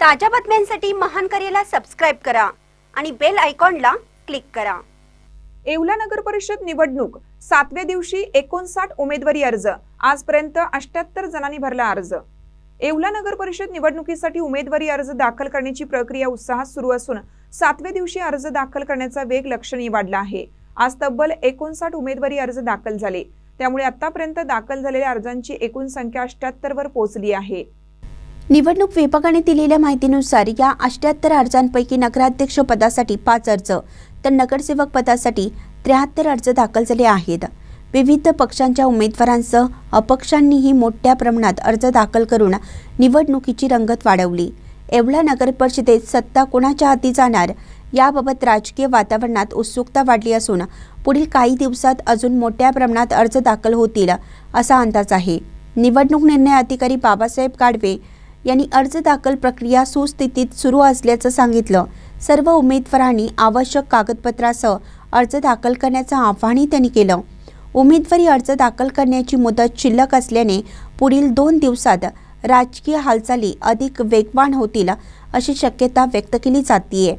ताज्या बातम्यांसाठी महान करेला सबस्क्राइब करा आणि बेल आयकॉनला क्लिक करा। येवला नगर परिषद निवडणूक 7व्या दिवशी 59 उमेदवारी अर्ज। आजपर्यंत 78 जणांनी भरला अर्ज। येवला नगर परिषद निवडणुकीसाठी उमेदवारी अर्ज दाखल करण्याची प्रक्रिया उत्साहात सुरू असून 7व्या दिवशी अर्ज दाखल करण्याचा वेग लक्षणीय वाढला आहे। आज तब्बल 59 उमेदवारी अर्ज दाखल झाले, त्यामुळे आतापर्यंत दाखल झालेल्या अर्जांची एकूण संख्या 78 वर पोहोचली आहे। निवडणूक विभागाने दिलेल्या माहितीनुसार या 78 अर्जांपैकी नगराध्यक्ष पदासाठी 5 अर्ज तर नगरसेवक पदासाठी 73 अर्ज दाखल झाले आहेत। विविध पक्षांच्या उमेदवारांसह अपक्षांनीही मोठ्या प्रमाणात अर्ज दाखल करून निवडणुकीची रंगत वाढवली। येवला नगर परिषदेत सत्ता कोणाच्या हाती जाणार याबाबत राजकीय वातावरणात उत्सुकता वाढली असून पुढील काही दिवसात अजून मोठ्या प्रमाणात अर्ज दाखल होतील असा अंदाज आहे। निवडणूक निर्णय अधिकारी बाबासाहेब गाडवे यांनी अर्ज दाखल प्रक्रिया सुस्थितीत सुरू असल्याचं सांगितलं। सर्व उमेदवारांनी आवश्यक कागदपत्रासह अर्ज दाखल करण्याचं आवाहनही त्यांनी केलं। उमेदवारी अर्ज दाखल करण्याची मुदत शिल्लक असल्याने पुढील 2 दिवसात राजकीय हालचाली अधिक वेगवान होतील अशी शक्यता व्यक्त केली जाते।